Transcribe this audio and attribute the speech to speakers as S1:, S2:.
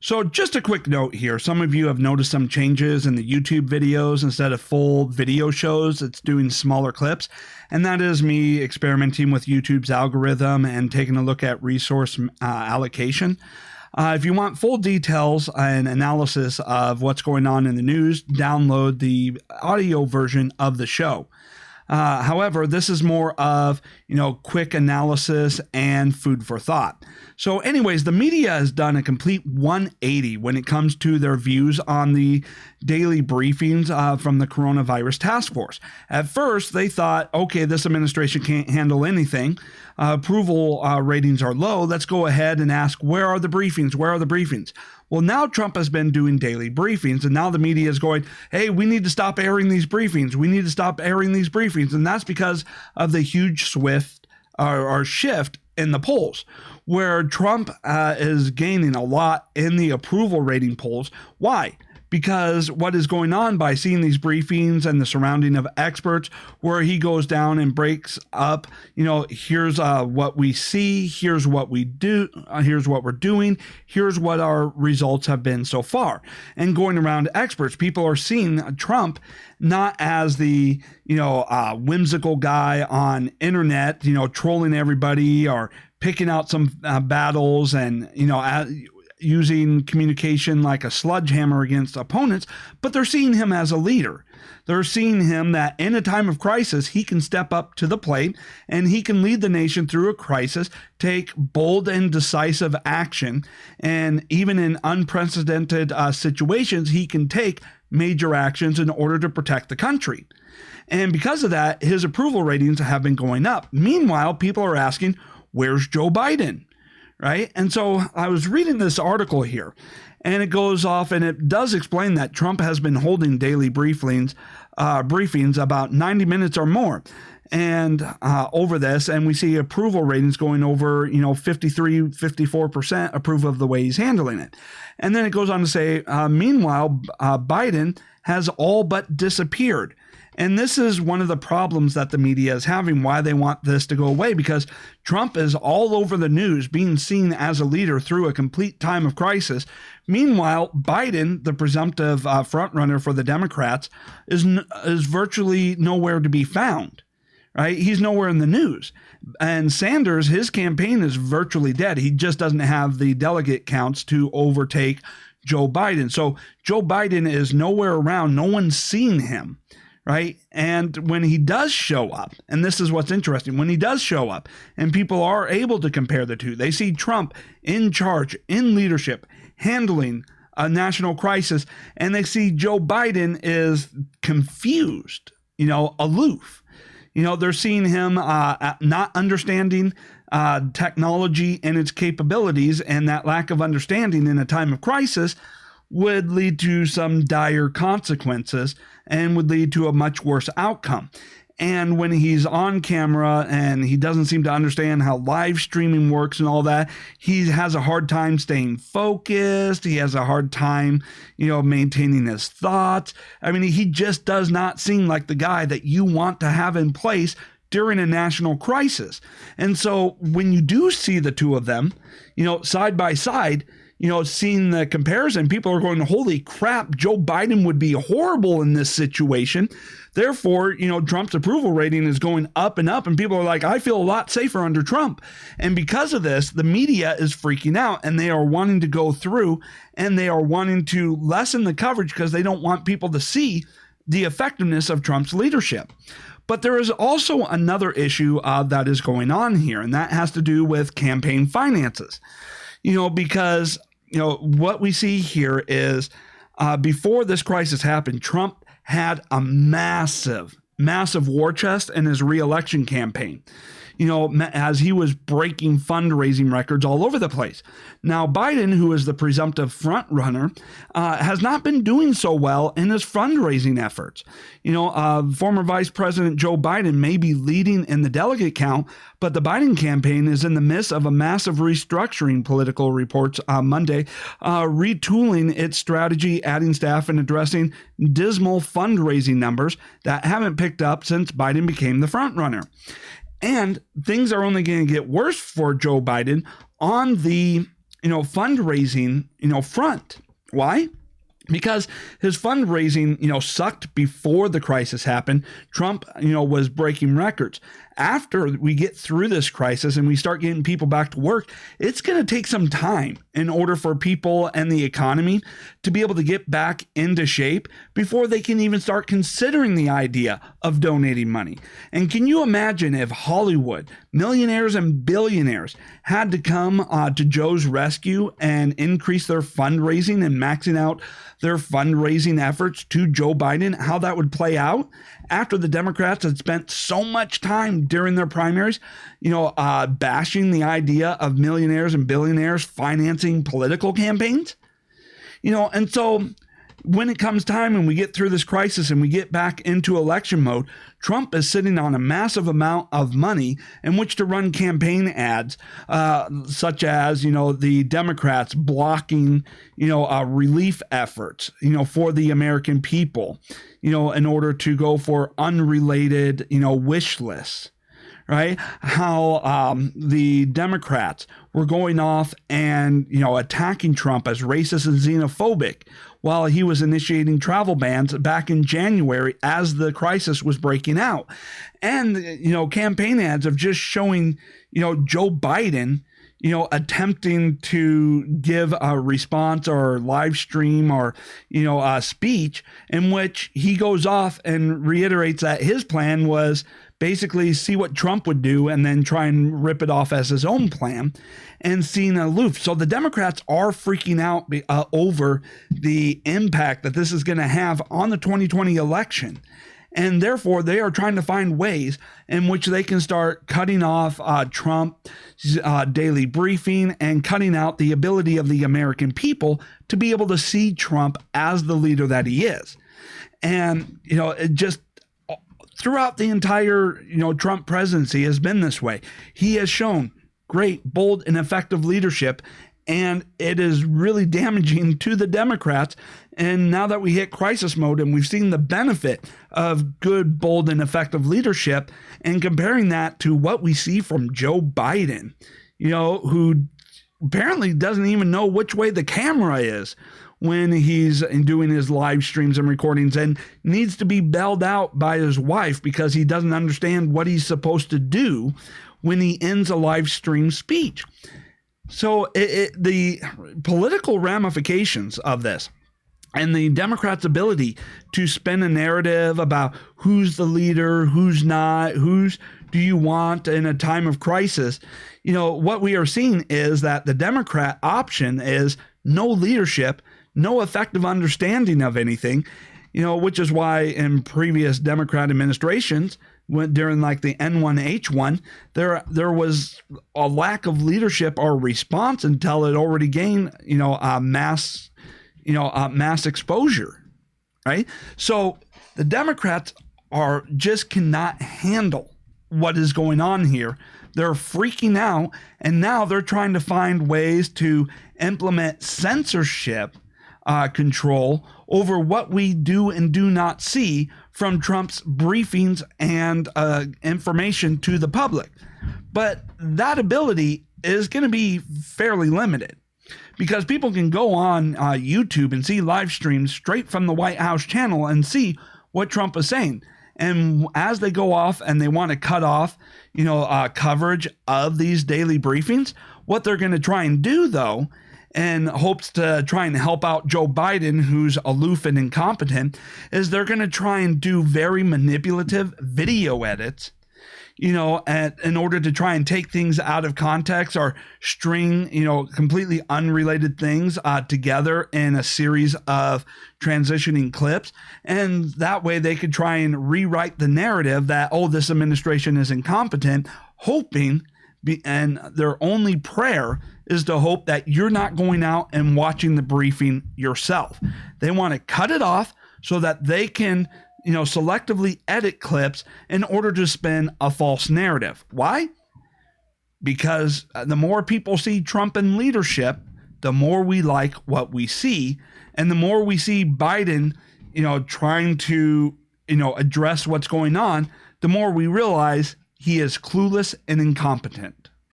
S1: So just a quick note here. Some of you have noticed some changes in the YouTube videos. Instead of full video shows, it's doing smaller clips. And that is me experimenting with YouTube's algorithm and taking a look at resource allocation. If you want full details and analysis of what's going on in the news, download the audio version of the show. However, this is more of, quick analysis and food for thought. So anyways, the media has done a complete 180 when it comes to their views on the daily briefings from the coronavirus task force. At first, they thought, okay, this administration can't handle anything. Approval ratings are low. Let's go ahead and ask, where are the briefings? Where are the briefings? Well, now Trump has been doing daily briefings, and now the media is going, hey, we need to stop airing these briefings. We need to stop airing these briefings. And that's because of the huge shift in the polls, where Trump is gaining a lot in the approval rating polls. Why? Because what is going on by seeing these briefings and the surrounding of experts, where he goes down and breaks up, here's what we see, here's what we do, here's what we're doing, here's what our results have been so far. And going around experts, people are seeing Trump not as the, whimsical guy on internet, trolling everybody or picking out some battles and, using communication like a sledgehammer against opponents, but they're seeing him as a leader. They're seeing him that in a time of crisis, he can step up to the plate and he can lead the nation through a crisis, take bold and decisive action, and even in unprecedented situations, he can take major actions in order to protect the country. And because of that, his approval ratings have been going up. Meanwhile, people are asking, where's Joe Biden? Right? And so I was reading this article here, and it goes off and it does explain that Trump has been holding daily briefings about 90 minutes or more and over this. And we see approval ratings going over, 53, 54% approve of the way he's handling it. And then it goes on to say, meanwhile, Biden has all but disappeared. And this is one of the problems that the media is having, why they want this to go away, because Trump is all over the news, being seen as a leader through a complete time of crisis. Meanwhile, Biden, the presumptive frontrunner for the Democrats, is virtually nowhere to be found. Right? He's nowhere in the news. And Sanders, his campaign is virtually dead. He just doesn't have the delegate counts to overtake Joe Biden. So Joe Biden is nowhere around. No one's seen him. Right? And when he does show up, and this is what's interesting, when he does show up and people are able to compare the two, they see Trump in charge, in leadership, handling a national crisis, and they see Joe Biden is confused, aloof. They're seeing him not understanding technology and its capabilities, and that lack of understanding in a time of crisis would lead to some dire consequences and would lead to a much worse outcome. And when he's on camera and he doesn't seem to understand how live streaming works and all that, he has a hard time staying focused. He has a hard time, maintaining his thoughts. I mean, he just does not seem like the guy that you want to have in place during a national crisis. And so when you do see the two of them, side by side, seeing the comparison, people are going, holy crap, Joe Biden would be horrible in this situation. Therefore, Trump's approval rating is going up and up, and people are like, I feel a lot safer under Trump. And because of this, the media is freaking out, and they are wanting to go through and they are wanting to lessen the coverage because they don't want people to see the effectiveness of Trump's leadership. But there is also another issue that is going on here, and that has to do with campaign finances. Because, what we see here is before this crisis happened, Trump had a massive war chest in his reelection campaign. As he was breaking fundraising records all over the place. Now, Biden, who is the presumptive front runner, has not been doing so well in his fundraising efforts. Former Vice President Joe Biden may be leading in the delegate count, but the Biden campaign is in the midst of a massive restructuring, Political reports on Monday, retooling its strategy, adding staff, and addressing dismal fundraising numbers that haven't picked up since Biden became the front runner. And things are only going to get worse for Joe Biden on the fundraising, front. Why? Because his fundraising, sucked before the crisis happened. Trump, was breaking records. After we get through this crisis and we start getting people back to work, it's going to take some time in order for people and the economy to be able to get back into shape before they can even start considering the idea of donating money. And can you imagine if Hollywood, millionaires and billionaires, had to come to Joe's rescue and increase their fundraising and maxing out their fundraising efforts to Joe Biden, how that would play out after the Democrats had spent so much time during their primaries, bashing the idea of millionaires and billionaires financing political campaigns? And so when it comes time and we get through this crisis and we get back into election mode, Trump is sitting on a massive amount of money in which to run campaign ads, such as, the Democrats blocking, relief efforts, for the American people, in order to go for unrelated, wish lists. Right? How the Democrats were going off and, attacking Trump as racist and xenophobic while he was initiating travel bans back in January as the crisis was breaking out. And, campaign ads of just showing, Joe Biden, attempting to give a response or live stream or, a speech in which he goes off and reiterates that his plan was basically see what Trump would do and then try and rip it off as his own plan and seeing aloof. So the Democrats are freaking out over the impact that this is going to have on the 2020 election. And therefore, they are trying to find ways in which they can start cutting off Trump's daily briefing and cutting out the ability of the American people to be able to see Trump as the leader that he is. And, it just throughout the entire, Trump presidency has been this way. He has shown great, bold, and effective leadership, and it is really damaging to the Democrats. And now that we hit crisis mode and we've seen the benefit of good, bold, and effective leadership, and comparing that to what we see from Joe Biden, who apparently doesn't even know which way the camera is when he's doing his live streams and recordings, and needs to be bailed out by his wife because he doesn't understand what he's supposed to do when he ends a live stream speech. So the political ramifications of this and the Democrats' ability to spin a narrative about who's the leader, who's not, who's do you want in a time of crisis, what we are seeing is that the Democrat option is no leadership, no effective understanding of anything, which is why in previous Democrat administrations, during like the N1H1, there was a lack of leadership or response until it already gained, mass exposure, right? So the Democrats just cannot handle what is going on here. They're freaking out, and now they're trying to find ways to implement censorship control over what we do and do not see from Trump's briefings and information to the public. But that ability is going to be fairly limited because people can go on YouTube and see live streams straight from the White House channel and see what Trump is saying. And as they go off and they want to cut off, coverage of these daily briefings, what they're going to try and do, though, and hopes to try and help out Joe Biden, who's aloof and incompetent, is they're going to try and do very manipulative video edits, in order to try and take things out of context or string, completely unrelated things together in a series of transitioning clips. And that way they could try and rewrite the narrative that, this administration is incompetent, hoping, and their only prayer is to hope that you're not going out and watching the briefing yourself. They want to cut it off so that they can, selectively edit clips in order to spin a false narrative. Why? Because the more people see Trump in leadership, the more we like what we see. And the more we see Biden, trying to, address what's going on, the more we realize he is clueless and incompetent.